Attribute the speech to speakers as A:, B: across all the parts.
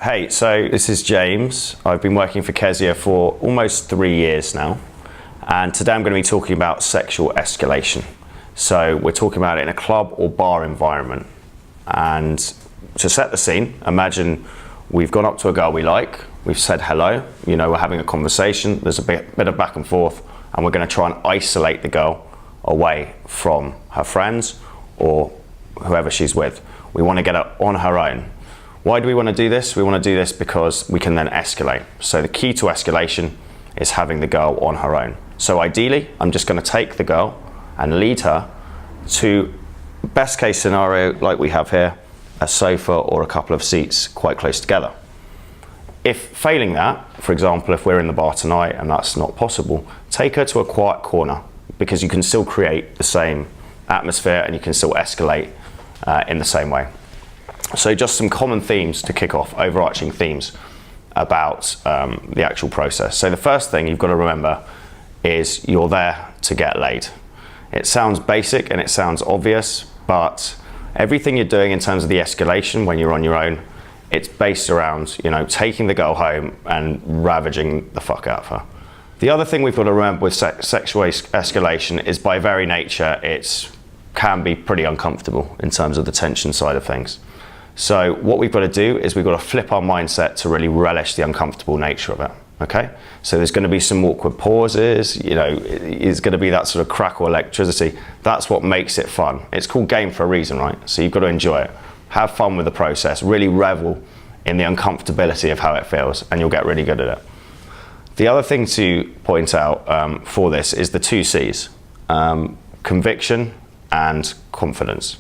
A: Hey, so this is James. I've been working for Kezia for almost 3 years now. And today I'm going to be talking about sexual escalation. So we're talking about it in a club or bar environment. And to set the scene, imagine we've gone up to a girl we like, we've said hello, we're having a conversation, there's a bit of back and forth, and we're going to try and isolate the girl away from her friends or whoever she's with. We want to get her on her own. Why do we want to do this? We want to do this because we can then escalate. So the key to escalation is having the girl on her own. So ideally, I'm just going to take the girl and lead her to, best case scenario like we have here, a sofa or a couple of seats quite close together. If failing that, for example, if we're in the bar tonight and that's not possible, take her to a quiet corner because you can still create the same atmosphere and you can still escalate in the same way. So just some common themes to kick off, overarching themes about the actual process. So the first thing you've got to remember is you're there to get laid. It sounds basic and it sounds obvious, but everything you're doing in terms of the escalation when you're on your own, it's based around, taking the girl home and ravaging the fuck out of her. The other thing we've got to remember with sexual escalation is by very nature, it can be pretty uncomfortable in terms of the tension side of things. So what we've got to do is we've got to flip our mindset to really relish the uncomfortable nature of it, okay? So there's going to be some awkward pauses, it's going to be that sort of crackle electricity. That's what makes it fun. It's called game for a reason, right? So you've got to enjoy it. Have fun with the process, really revel in the uncomfortability of how it feels, and you'll get really good at it. The other thing to point out for this is the 2 C's, conviction and confidence.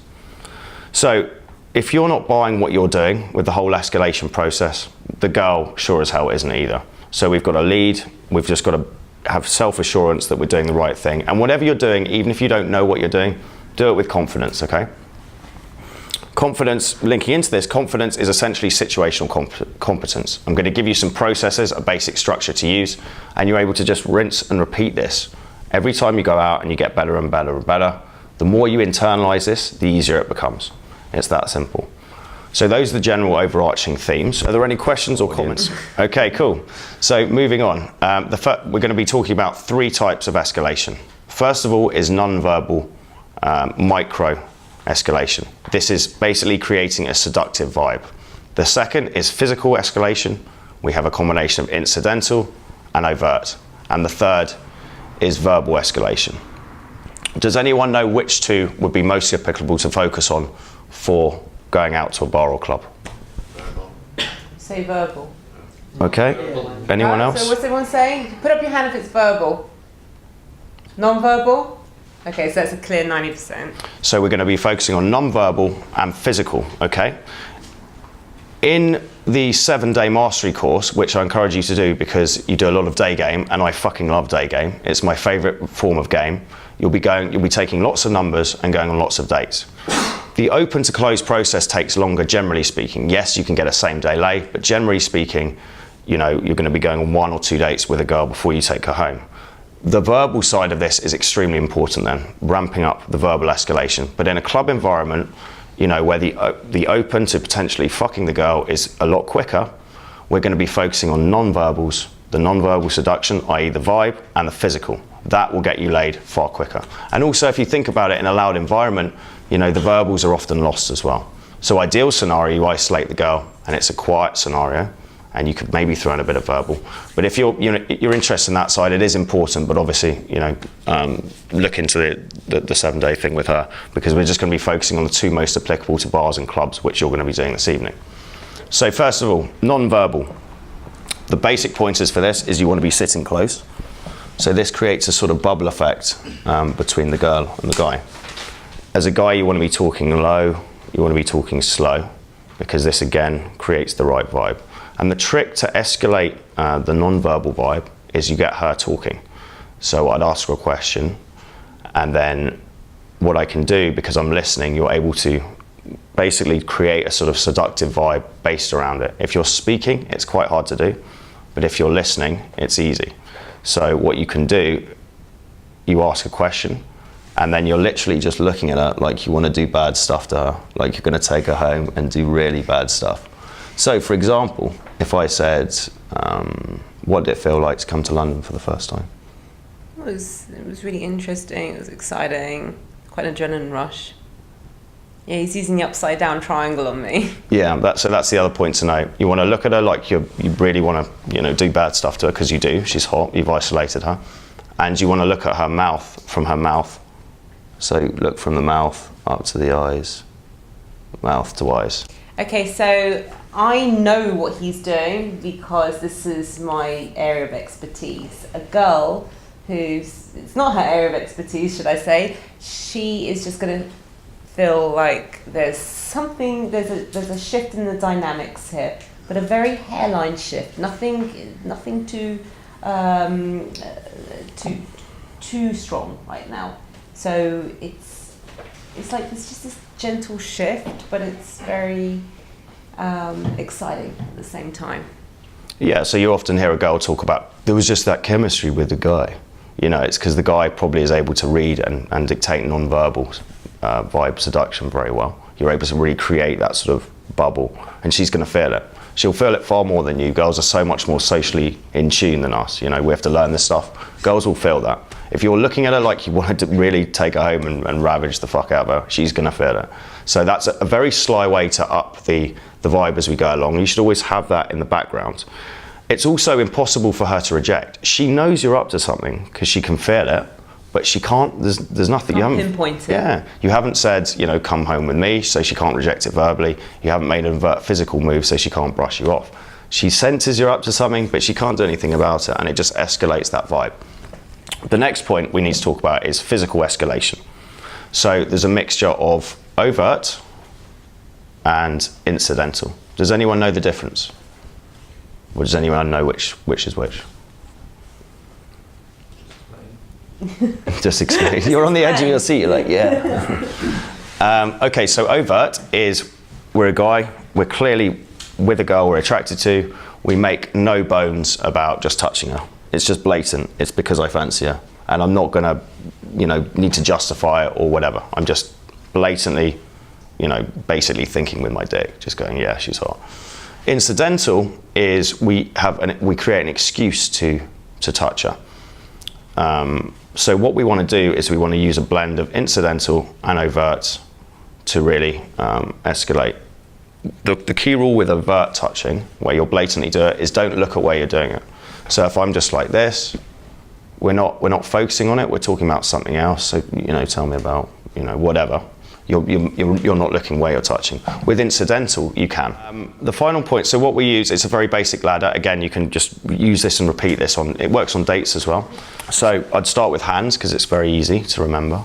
A: So if you're not buying what you're doing with the whole escalation process, the girl sure as hell isn't either. So we've got to lead, we've just got to have self-assurance that we're doing the right thing. And whatever you're doing, even if you don't know what you're doing, do it with confidence, okay? Confidence, linking into this, confidence is essentially situational competence. I'm going to give you some processes, a basic structure to use, and you're able to just rinse and repeat this. Every time you go out and you get better and better and better, the more you internalize this, the easier it becomes. It's that simple. So those are the general overarching themes. Are there any questions or comments? Okay, cool. So moving on, we're going to be talking about 3 types of escalation. First of all is non-verbal micro escalation. This is basically creating a seductive vibe. The second is physical escalation. We have a combination of incidental and overt. And the third is verbal escalation. Does anyone know which 2 would be most applicable to focus on for going out to a bar or club?
B: Say verbal.
A: Okay. Anyone else?
B: So what's everyone saying? Put up your hand if it's verbal. Non-verbal? Okay, so that's a clear 90%.
A: So we're going to be focusing on non-verbal and physical, okay? In the 7-day mastery course, which I encourage you to do because you do a lot of day game, and I fucking love day game. It's my favorite form of game. You'll be taking lots of numbers and going on lots of dates. The open to close process takes longer, generally speaking. Yes, you can get a same day lay, but generally speaking, you're going to be going on 1 or 2 dates with a girl before you take her home. The verbal side of this is extremely important then, ramping up the verbal escalation. But in a club environment, where the open to potentially fucking the girl is a lot quicker, we're going to be focusing on non-verbals, the non-verbal seduction, i.e. the vibe, and the physical. That will get you laid far quicker. And also, if you think about it in a loud environment, the verbals are often lost as well. So ideal scenario, you isolate the girl and it's a quiet scenario, and you could maybe throw in a bit of verbal. But if you're interested in that side, it is important, but obviously, look into the 7-day thing with her, because we're just going to be focusing on the 2 most applicable to bars and clubs, which you're going to be doing this evening. So first of all, non-verbal. The basic pointers for this is you want to be sitting close. So this creates a sort of bubble effect between the girl and the guy. As a guy, you want to be talking low, you want to be talking slow, because this again creates the right vibe. And the trick to escalate the non-verbal vibe is you get her talking. So I'd ask her a question, and then what I can do, because I'm listening, you're able to basically create a sort of seductive vibe based around it. If you're speaking, it's quite hard to do, but if you're listening, it's easy. So what you can do, you ask a question, and then you're literally just looking at her like you want to do bad stuff to her, like you're going to take her home and do really bad stuff. So, for example, if I said, what did it feel like to come to London for the first time?
B: It was really interesting. It was exciting. Quite an adrenaline rush. Yeah, he's using the upside down triangle on me.
A: Yeah, so that's the other point to note. You want to look at her like you really want to, do bad stuff to her, because you do. She's hot. You've isolated her, and you want to look at her mouth, from her mouth. So look from the mouth up to the eyes, mouth to eyes.
B: Okay, so I know what he's doing because this is my area of expertise. A girl it's not her area of expertise, should I say, she is just going to feel like there's a shift in the dynamics here, but a very hairline shift, nothing too strong right now. So it's like there's just this gentle shift, but it's very exciting at the same time. Yeah,
A: so you often hear a girl talk about, there was just that chemistry with the guy. It's because the guy probably is able to read and dictate non-verbal vibe seduction very well. You're able to really create that sort of bubble, and she's going to feel it. She'll feel it far more than you. Girls are so much more socially in tune than us. We have to learn this stuff. Girls will feel that. If you're looking at her like you wanted to really take her home and ravage the fuck out of her, she's going to feel it. So that's a very sly way to up the vibe as we go along. You should always have that in the background. It's also impossible for her to reject. She knows you're up to something because she can feel it, but she can't, there's nothing.
B: You haven't pinpointed.
A: Yeah, you haven't said, come home with me, so she can't reject it verbally. You haven't made an overt physical move, so she can't brush you off. She senses you're up to something, but she can't do anything about it, and it just escalates that vibe. The next point we need to talk about is physical escalation. So there's a mixture of overt and incidental. Does anyone know the difference? Or does anyone know which is which? Just explain. You're on the edge of your seat, you're like, yeah. Okay, so overt is, we're a guy, we're clearly with a girl we're attracted to, we make no bones about just touching her. It's just blatant. It's because I fancy her, and I'm not gonna, need to justify it or whatever. I'm just blatantly, basically thinking with my dick, just going, yeah, she's hot. Incidental is we create an excuse to touch her. So what we want to do is we want to use a blend of incidental and overt to really escalate. The key rule with overt touching, where you're blatantly doing it, is don't look at where you're doing it. So if I'm just like this, we're not focusing on it. We're talking about something else. So tell me about whatever. You're not looking where you're touching. With incidental, you can. The final point. So what we use, it's a very basic ladder. Again, you can just use this and repeat this on. It works on dates as well. So I'd start with hands because it's very easy to remember.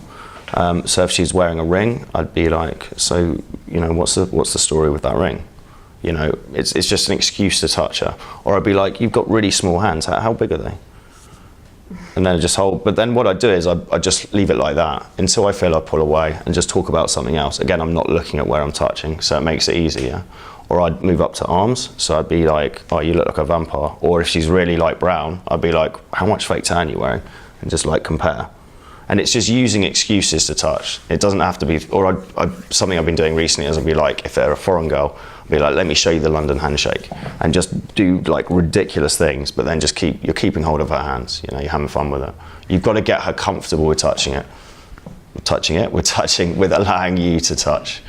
A: So if she's wearing a ring, I'd be like, so what's the story with that ring? It's just an excuse to touch her. Or I'd be like, you've got really small hands. How big are they? And then just hold. But then what I do is I just leave it like that until I feel I pull away and just talk about something else. Again, I'm not looking at where I'm touching, so it makes it easier. Or I'd move up to arms, so I'd be like, oh, you look like a vampire. Or if she's really light brown, I'd be like, how much fake tan are you wearing? And just compare. And it's just using excuses to touch. It doesn't have to be, or something I've been doing recently is I'd be like, if they're a foreign girl, I'd be like, let me show you the London handshake. And just do ridiculous things, but then you're keeping hold of her hands, you're having fun with her. You've got to get her comfortable with touching it. With allowing you to touch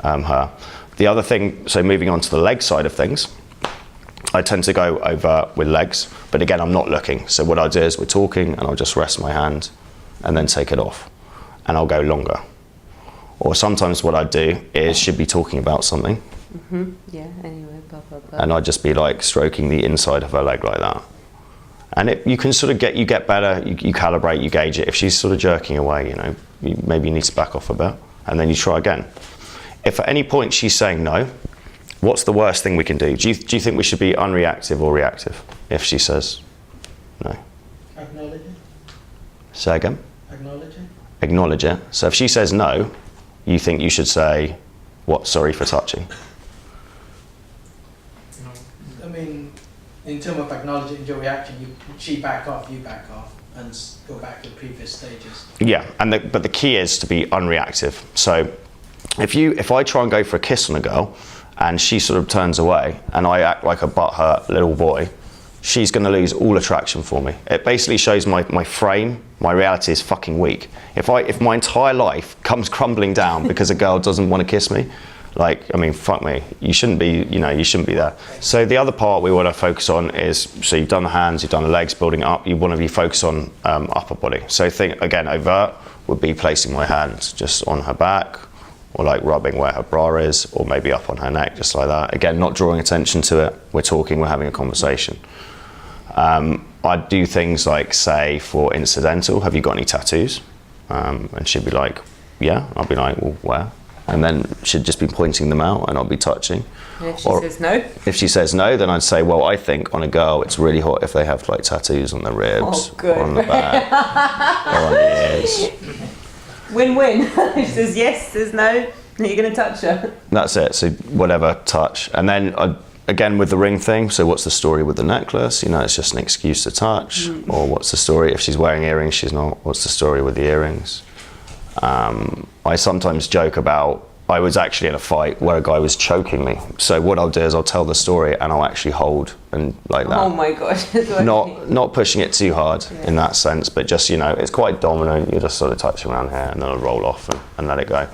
A: her. The other thing, so moving on to the leg side of things, I tend to go over with legs, but again, I'm not looking. So what I do is we're talking and I'll just rest my hand and then take it off, and I'll go longer. Or sometimes what I do is she'd be talking about something.
B: Mm-hmm. Yeah, anyway, blah, blah, blah.
A: And I'd just be stroking the inside of her leg like that. And you can sort of get better, you calibrate, you gauge it. If she's sort of jerking away, maybe you need to back off a bit, and then you try again. If at any point she's saying no, what's the worst thing we can do? Do you think we should be unreactive or reactive if she says no?
C: Acknowledge it.
A: Say again?
C: Acknowledge it.
A: Acknowledge it. So if she says no, you think you should say, what, sorry for touching?
C: I mean, in terms of acknowledging your reaction, she back off, you back off, and go back to previous stages.
A: Yeah, but the key is to be unreactive. So if I try and go for a kiss on a girl, and she sort of turns away and I act like a butthurt little boy, she's going to lose all attraction for me. It basically shows my frame, my reality is fucking weak. If my entire life comes crumbling down because a girl doesn't want to kiss me, like, I mean, fuck me, you shouldn't be there. So the other part we want to focus on is, so you've done the hands, you've done the legs, building up, you want to be focused on upper body. So think, again, overt would be placing my hands just on her back, or like rubbing where her bra is, or maybe up on her neck, just like that. Again, not drawing attention to it. We're talking, we're having a conversation. I'd do things like, say, for incidental, have you got any tattoos? And she'd be like, yeah. I'll be like, well, where? And then she'd just be pointing them out and I'll be touching.
B: And if she says no?
A: If she says no, then I'd say, well, I think on a girl, it's really hot if they have like tattoos on their ribs, or on the back, or on the ears.
B: Win-win. If she says yes, says no, you're going to touch her.
A: That's it, so whatever, touch. And then again with the ring thing, so what's the story with the necklace? You know, it's just an excuse to touch. Or what's the story if she's wearing earrings, she's not? What's the story with the earrings? I sometimes joke about, I was actually in a fight where a guy was choking me. So what I'll do is I'll tell the story and I'll actually hold and like that.
B: Oh my gosh.
A: Not pushing it too hard in that sense, but just, you know, it's quite dominant. You just sort of touch around here and then I'll roll off and let it go.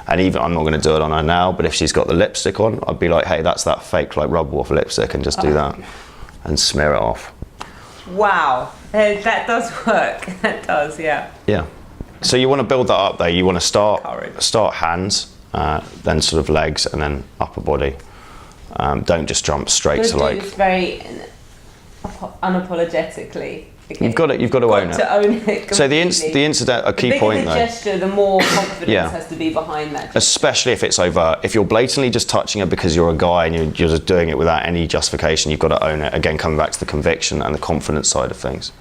A: And even, I'm not going to do it on her now, but if she's got the lipstick on, I'd be like, hey, that's that fake like rub off lipstick, and just do that and smear it off.
B: Wow, that does work. That does, yeah.
A: Yeah. So you want to build that up there. You want to start hands, then sort of legs, and then upper body. Don't just jump straight to like.
B: It's very unapologetically. Okay.
A: You've got to own it. So the incident, a key point though.
B: The bigger the gesture, the more confidence has to be behind that gesture.
A: Especially if it's overt. If you're blatantly just touching it because you're a guy and you're just doing it without any justification, you've got to own it. Again, coming back to the conviction and the confidence side of things.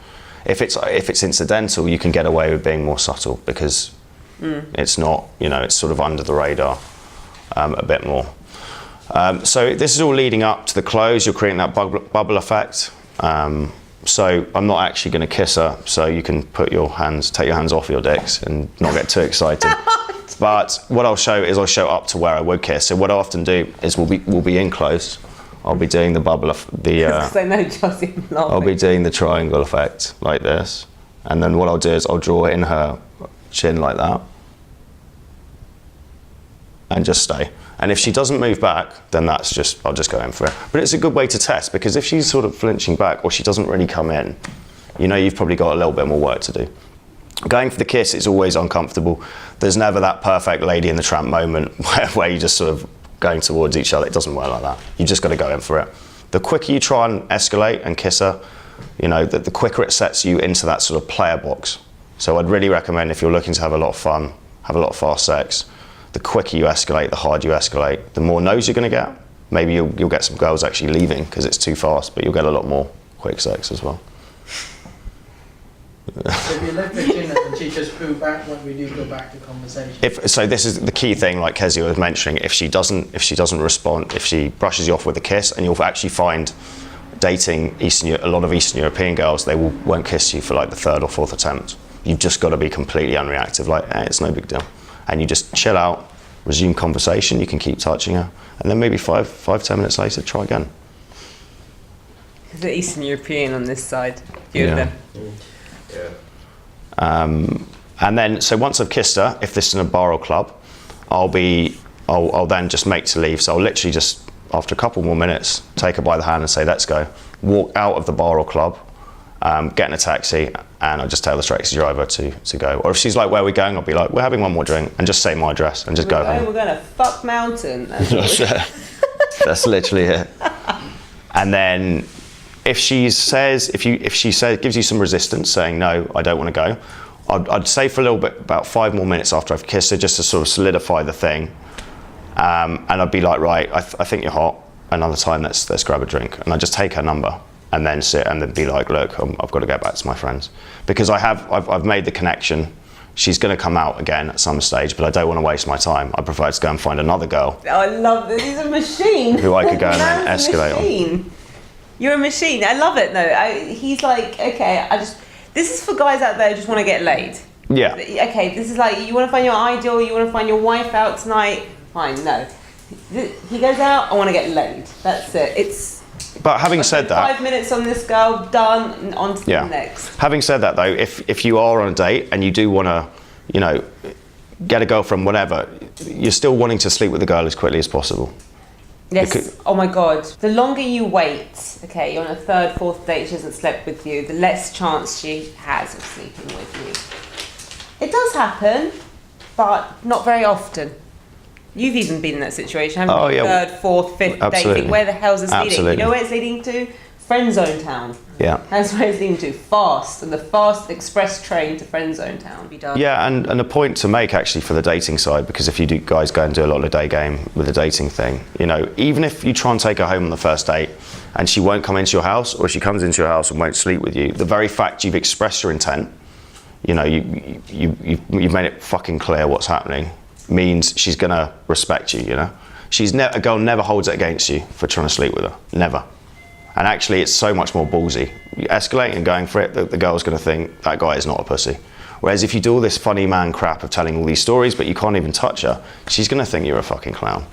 A: If it's incidental, you can get away with being more subtle because it's not, you know, it's sort of under the radar a bit more. So this is all leading up to the close. You're creating that bubble effect. So I'm not actually going to kiss her, so you can take your hands off your dicks and not get too excited. But what I'll show up to where I would kiss. So what I often do is we'll be in close. I'll be doing the bubble of the. I'll be doing the triangle effect like this, and then what I'll do is I'll draw in her chin like that, and just stay. And if she doesn't move back, then I'll just go in for it. But it's a good way to test, because if she's sort of flinching back or she doesn't really come in, you know you've probably got a little bit more work to do. Going for the kiss is always uncomfortable. There's never that perfect Lady in the Tramp moment where you just sort of going towards each other. It doesn't work like that. You just got to go in for it. The quicker you try and escalate and kiss her, you know, the quicker it sets you into that sort of player box. So I'd really recommend, if you're looking to have a lot of fun, have a lot of fast sex, the quicker you escalate, the harder you escalate, the more no's you're going to get. Maybe you'll get some girls actually leaving because it's too fast, but you'll get a lot more quick sex as well.
C: So if you left the chin and she just drew back, what we do, go back to conversation.
A: So this is the key thing, like Kezia was mentioning. If she doesn't respond, if she brushes you off with a kiss, and you'll actually find dating a lot of Eastern European girls, they won't kiss you for like the third or fourth attempt. You've just got to be completely unreactive, like, it's no big deal. And you just chill out, resume conversation, you can keep touching her, and then maybe 5-10 minutes later, try again.
B: The Eastern European on this side, few of them.
A: And then, so once I've kissed her, if this is in a bar or club, I'll then just make to leave. So I'll literally just, after a couple more minutes, take her by the hand and say, let's go. Walk out of the bar or club, get in a taxi, and I'll just tell the taxi driver to go. Or if she's like, where are we going? I'll be like, we're having one more drink, and just say my address and just go home.
B: We're going to fuck mountain.
A: That's literally it. And then if she gives you some resistance, saying no, I don't want to go, I'd say for a little bit, about 5 more minutes after I've kissed her, just to sort of solidify the thing. And I'd be like, right, I think you're hot. Another time, let's grab a drink. And I'd just take her number and then sit and then be like, look, I've got to go back to my friends, because I've made the connection. She's going to come out again at some stage, but I don't want to waste my time. I prefer to go and find another girl.
B: Oh, I love this. He's a machine.
A: Who I could go and then escalate on.
B: You're a machine. I love it though. He's like, okay, this is for guys out there who just want to get laid.
A: Yeah.
B: Okay, this is like, you want to find your ideal, you want to find your wife out tonight. Fine, no. He goes out, I want to get laid. That's it. It's.
A: But having said that,
B: 5 minutes on this girl, done, on to the next.
A: Having said that, though, if you are on a date and you do want to, you know, get a girlfriend, whatever, you're still wanting to sleep with the girl as quickly as possible.
B: Yes. Oh my God. The longer you wait, okay, you're on a third, fourth date, she hasn't slept with you, the less chance she has of sleeping with you. It does happen, but not very often. You've even been in that situation, haven't you? Third, fourth, fifth date. Where the hell's this leading? You know where it's leading to? Friend zone town.
A: Yeah.
B: That's where it's leading to. Fast. And the fast express train to friend zone town. Be done.
A: Yeah, and a point to make actually for the dating side, because if you do, guys go and do a lot of day game with the dating thing, you know, even if you try and take her home on the first date and she won't come into your house, or she comes into your house and won't sleep with you, the very fact you've expressed your intent, you know, you've made it fucking clear what's happening, means she's gonna respect you, you know. A girl never holds it against you for trying to sleep with her, never. And actually it's so much more ballsy. You escalate and going for it, the girl's gonna think that guy is not a pussy. Whereas if you do all this funny man crap of telling all these stories but you can't even touch her, she's gonna think you're a fucking clown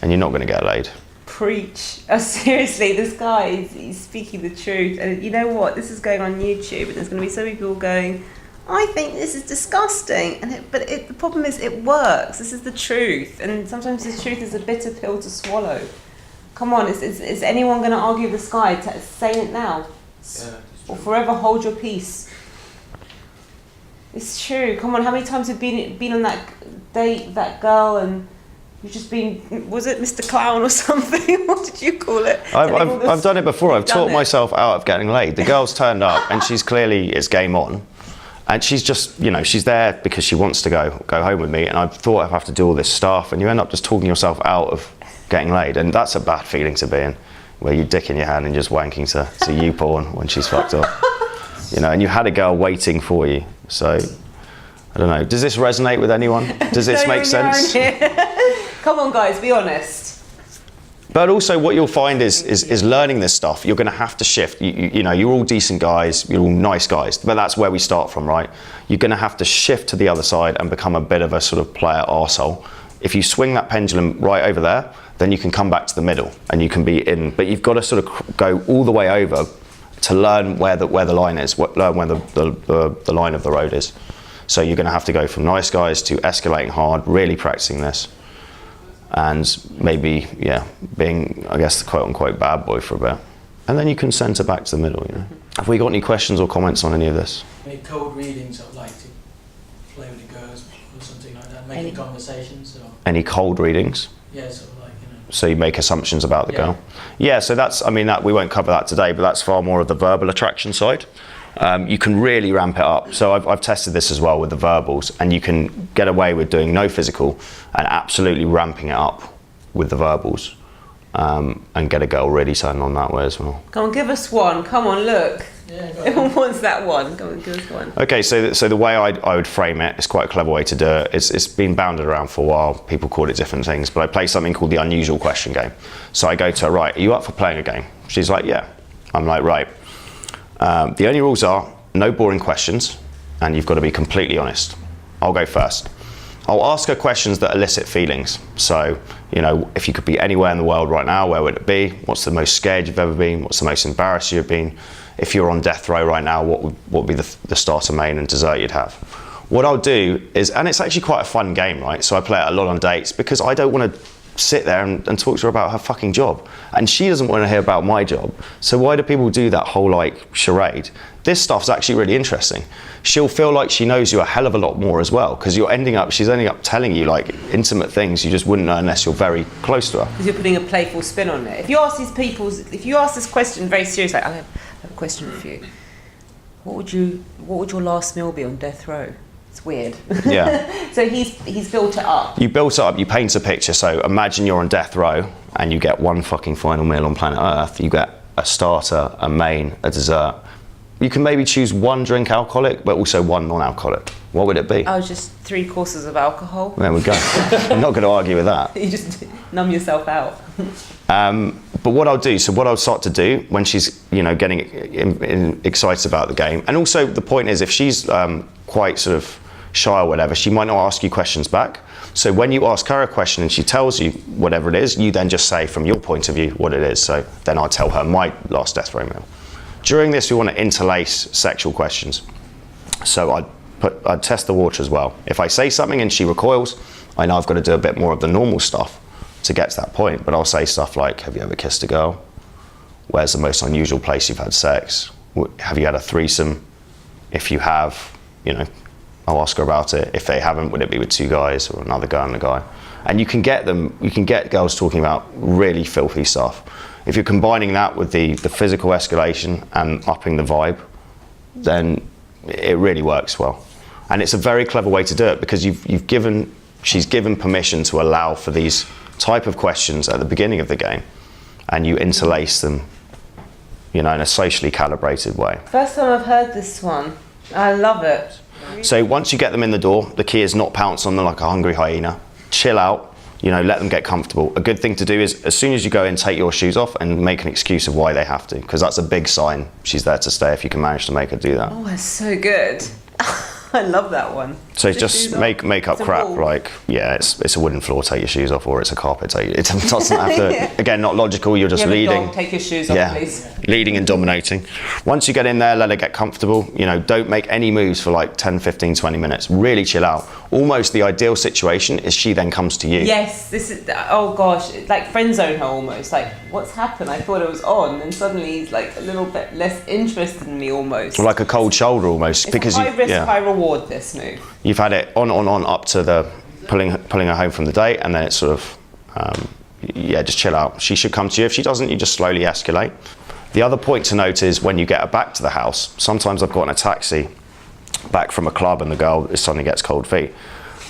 A: and you're not gonna get laid.
B: Preach. Oh, seriously, this guy, he's speaking the truth. And you know what, this is going on YouTube and there's gonna be so many people going, I think this is disgusting, but the problem is it works. This is the truth, and sometimes the truth is a bitter pill to swallow. Come on, is anyone going to argue with this guy? Say it now, or forever hold your peace. It's true. Come on, how many times have you been on that date, that girl, and you've just been, was it Mr. Clown or something? What did you call it?
A: I've done it before. I've taught myself out of getting laid. The girl's turned up, and she's clearly, it's game on. And she's just, you know, she's there because she wants to go home with me, and I thought I'd have to do all this stuff, and you end up just talking yourself out of getting laid, and that's a bad feeling to be in, where you're dick in your hand and just wanking to you porn when she's fucked up. You know, and you had a girl waiting for you. So, I don't know, does this resonate with anyone? Does this make sense?
B: Come on guys, be honest.
A: But also what you'll find is learning this stuff, you're gonna have to shift. You know, you're all decent guys, you're all nice guys, but that's where we start from, right? You're gonna have to shift to the other side and become a bit of a sort of player arsehole. If you swing that pendulum right over there, then you can come back to the middle and you can be in, but you've gotta sort of go all the way over to learn where the line is, learn where the line of the road is. So you're gonna have to go from nice guys to escalating hard, really practicing this. And maybe, yeah, being, I guess, the quote-unquote bad boy for a bit. And then you can centre back to the middle, you know. Have we got any questions or comments on any of this?
C: Any code readings I'd like to play with the girls or something like that, making conversations? Or?
A: Any cold readings?
C: Yeah, sort of like, you know.
A: So you make assumptions about the girl? Yeah, so that's, I mean, that we won't cover that today, but that's far more of the verbal attraction side. You can really ramp it up. So I've tested this as well with the verbals, and you can get away with doing no physical and absolutely ramping it up with the verbals, and get a girl really turned on that way as well.
B: Come on, give us one. Come on, look.
C: Yeah,
B: everyone wants that one. Come on, give us one.
A: Okay, so the way I would frame it, it's quite a clever way to do it. It's been bounded around for a while. People call it different things, but I play something called the unusual question game. So I go to her, right, are you up for playing a game? She's like, yeah. I'm like, right. The only rules are no boring questions, and you've got to be completely honest. I'll go first. I'll ask her questions that elicit feelings. So, you know, if you could be anywhere in the world right now, where would it be? What's the most scared you've ever been? What's the most embarrassed you've been? If you're on death row right now, what would be the starter, main, and dessert you'd have? What I'll do is, and it's actually quite a fun game, right? So I play it a lot on dates because I don't want to sit there and talk to her about her fucking job, and she doesn't want to hear about my job. So why do people do that whole like charade? This stuff's actually really interesting. She'll feel like she knows you a hell of a lot more as well, because she's ending up telling you like intimate things you just wouldn't know unless you're very close to her.
B: Because you're putting a playful spin on it. If you ask this question very seriously, I have a question for you. What would your last meal be on death row? It's weird.
A: Yeah.
B: So he's built it up.
A: You built it up, you paint a picture. So imagine you're on death row and you get one fucking final meal on planet Earth. You get a starter, a main, a dessert. You can maybe choose one drink alcoholic, but also one non-alcoholic. What would it be?
B: Oh, just 3 courses of alcohol.
A: There we go. I'm not going to argue with that.
B: You just numb yourself out.
A: But what I'll start to do when she's, you know, getting excited about the game, and also the point is if she's quite sort of shy or whatever, she might not ask you questions back. So when you ask her a question and she tells you whatever it is, you then just say from your point of view what it is. So then I'll tell her my last death row meal. During this, we want to interlace sexual questions. So I'd test the water as well. If I say something and she recoils, I know I've got to do a bit more of the normal stuff to get to that point. But I'll say stuff like, have you ever kissed a girl? Where's the most unusual place you've had sex? Have you had a threesome? If you have, you know, I'll ask her about it. If they haven't, would it be with two guys or another girl and a guy? And you can get girls talking about really filthy stuff. If you're combining that with the physical escalation and upping the vibe, then it really works well. And it's a very clever way to do it because she's given permission to allow for these type of questions at the beginning of the game, and you interlace them, you know, in a socially calibrated way.
B: First time I've heard this one. I love it.
A: So once you get them in the door, the key is not pounce on them like a hungry hyena. Chill out, you know, let them get comfortable. A good thing to do is as soon as you go in, take your shoes off and make an excuse of why they have to, because that's a big sign she's there to stay if you can manage to make her do that.
B: Oh, that's so good. I love that one.
A: So just make up crap like, yeah, it's a wooden floor, take your shoes off, or it's a carpet, it doesn't have to,
B: Yeah.
A: again, not logical, you're just
B: You have a
A: leading.
B: dog, take your shoes off,
A: Yeah,
B: please.
A: leading and dominating. Once you get in there, let her get comfortable. You know, don't make any moves for like 10, 15, 20 minutes. Really chill out. Almost the ideal situation is she then comes to you.
B: Yes, this is, oh gosh, it's like friend zone her almost. Like, what's happened? I thought it was on, and suddenly he's like a little bit less interested in me almost.
A: Or like a cold shoulder almost.
B: It's
A: because
B: a high risk, high reward, this move.
A: You've had it on up to the pulling her home from the date, and then it's sort of, yeah, just chill out. She should come to you. If she doesn't, you just slowly escalate. The other point to note is when you get her back to the house, sometimes I've gotten a taxi back from a club and the girl suddenly gets cold feet,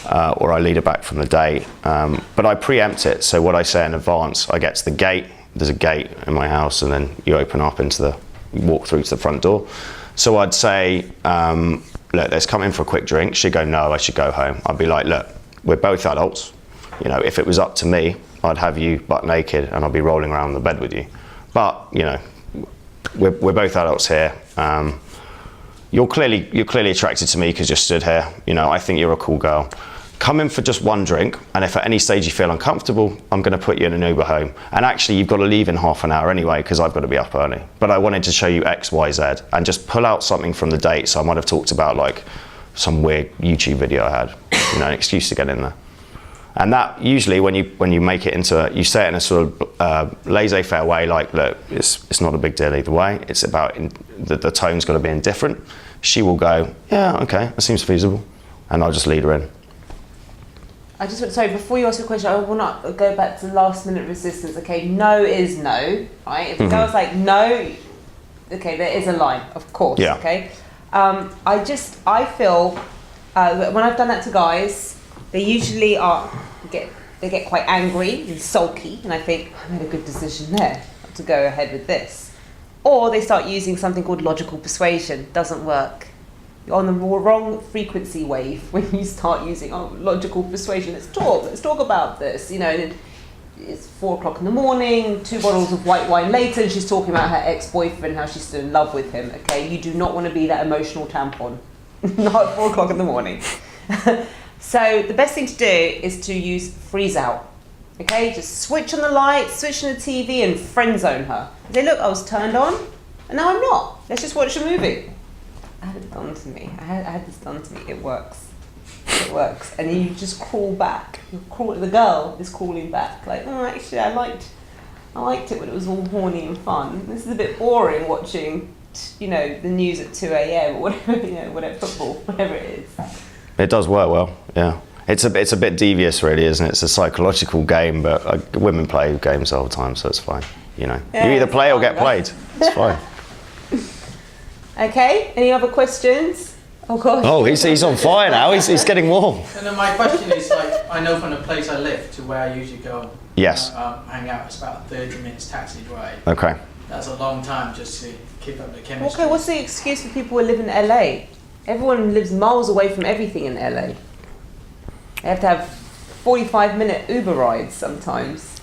A: or I lead her back from the date. But I preempt it, so what I say in advance, I get to the gate, there's a gate in my house, and then you open up walk through to the front door. So I'd say, look, let's come in for a quick drink. She'd go, no, I should go home. I'd be like, look, we're both adults. You know, if it was up to me, I'd have you butt naked and I'd be rolling around the bed with you. But, you know, we're both adults here. You're clearly attracted to me because you're stood here. You know, I think you're a cool girl. Come in for just one drink, and if at any stage you feel uncomfortable, I'm going to put you in an Uber home. And actually, you've got to leave in half an hour anyway, because I've got to be up early. But I wanted to show you X, Y, Z, and just pull out something from the date. So I might have talked about like some weird YouTube video I had, you know, an excuse to get in there. And that usually, when you make it into, you say it in a sort of laissez-faire way, like, look, it's not a big deal either way. It's about the tone's got to be indifferent. She will go, yeah, okay, that seems feasible, and I'll just lead her in.
B: Sorry, before you ask your question, I want to go back to last minute resistance. Okay, no is no, right? If the girl's like, no, okay, there is a line, of course,
A: Yeah.
B: okay? I feel, when I've done that to guys, they usually get quite angry and sulky, and I think, I made a good decision there to go ahead with this. Or they start using something called logical persuasion. Doesn't work. You're on the wrong frequency wave when you start using logical persuasion. Let's talk about this. You know, and it's 4 o'clock in the morning, 2 bottles of white wine later, and she's talking about her ex-boyfriend, how she's still in love with him. Okay, you do not want to be that emotional tampon. Not at 4 o'clock in the morning. So the best thing to do is to use freeze out. Okay, just switch on the lights, switch on the TV, and friend zone her. Say, look, I was turned on, and now I'm not. Let's just watch a movie. I had it done to me. I had this done to me. It works. It works. And then you just call back. The girl is calling back, like, oh, actually, I liked it when it was all horny and fun. This is a bit boring watching, you know, the news at 2 a.m. or whatever, you know, whatever, football, whatever it is.
A: It does work well, yeah. It's a bit devious, really, isn't it? It's a psychological game, but women play games all the time, so it's fine. You know,
B: Yeah,
A: you either
B: it's
A: play or
B: fine,
A: get
B: right?
A: played. It's fine.
B: Okay, any other questions? Oh gosh.
A: Oh, he's on fire now. He's getting warm.
C: And then my question is, like, I know from the place I live to where I usually go,
A: Yes.
C: hang out, it's about 30 minutes taxi drive.
A: Okay.
C: That's a long time just to keep up the chemistry.
B: Okay, what's the excuse for people who live in LA? Everyone lives miles away from everything in LA. They have to have 45-minute Uber rides sometimes.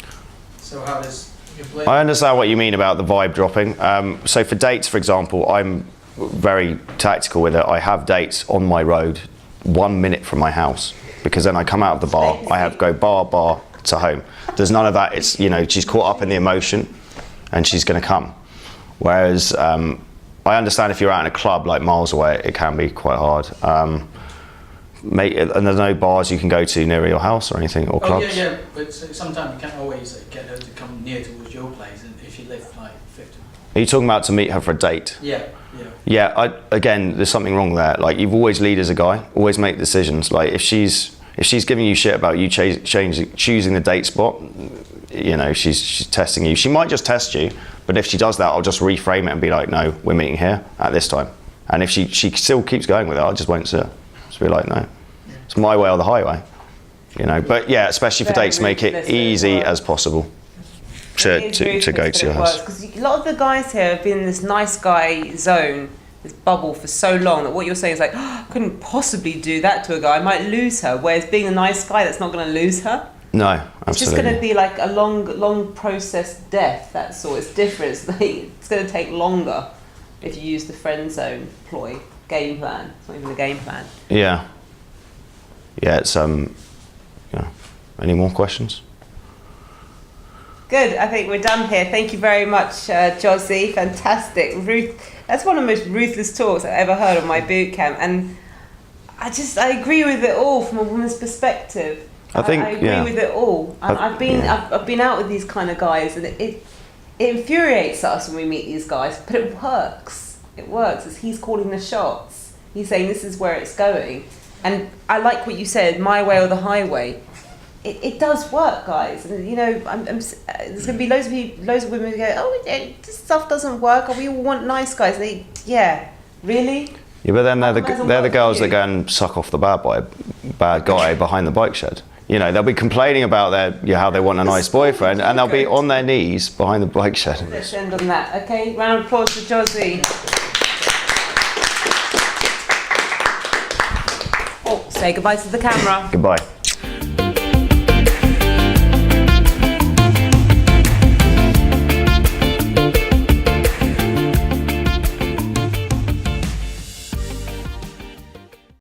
C: So how does your blend?
A: I understand what you mean about the vibe dropping. So for dates, for example, I'm very tactical with it. I have dates on my road 1 minute from my house, because then I come out of the bar, I have to go bar to home. There's none of that. It's, you know, she's caught up in the emotion and she's going to come. Whereas I understand if you're out in a club like miles away, it can be quite hard. And there's no bars you can go to near your house or anything, or clubs?
C: Oh yeah, but sometimes you can't always get her to come near towards your place, and if you live like 50.
A: Are you talking about to meet her for a date?
C: Yeah.
A: Yeah, again, there's something wrong there. Like, you've always lead as a guy, always make decisions. Like, if she's giving you shit about you choosing the date spot, you know, she's testing you. She might just test you, but if she does that, I'll just reframe it and be like, no, we're meeting here at this time. And if she still keeps going with it, I just won't sit. Just be like, no, it's my way or the highway, you know. But yeah, especially for dates, make it easy as possible to go to your house.
B: Because a lot of the guys here have been in this nice guy zone, this bubble for so long, that what you're saying is like, oh, I couldn't possibly do that to a guy, I might lose her. Whereas being a nice guy, that's not going to lose her.
A: No, absolutely.
B: It's just going to be like a long process death, that's all. It's different. It's going to take longer if you use the friend zone ploy, game plan. It's not even a game plan.
A: Yeah. Yeah, it's, yeah. Any more questions?
B: Good, I think we're done here. Thank you very much, Josie. Fantastic. That's one of the most ruthless talks I've ever heard on my boot camp. And I agree with it all from a woman's perspective. I agree with it all. And I've been out with these kind of guys, and it infuriates us when we meet these guys, but it works. It works. It's he's calling the shots. He's saying this is where it's going. And I like what you said, my way or the highway. It does work, guys. And, you know, there's going to be loads of women who go, oh, this stuff doesn't work. We all want nice guys. Yeah, really?
A: Yeah, but then they're the girls that go and suck off the bad guy behind the bike shed. You know, they'll be complaining about how they want a nice boyfriend, and they'll be on their knees behind the bike shed.
B: Let's end on that, okay? Round of applause for Josie. Oh, say goodbye to the camera.
A: Goodbye.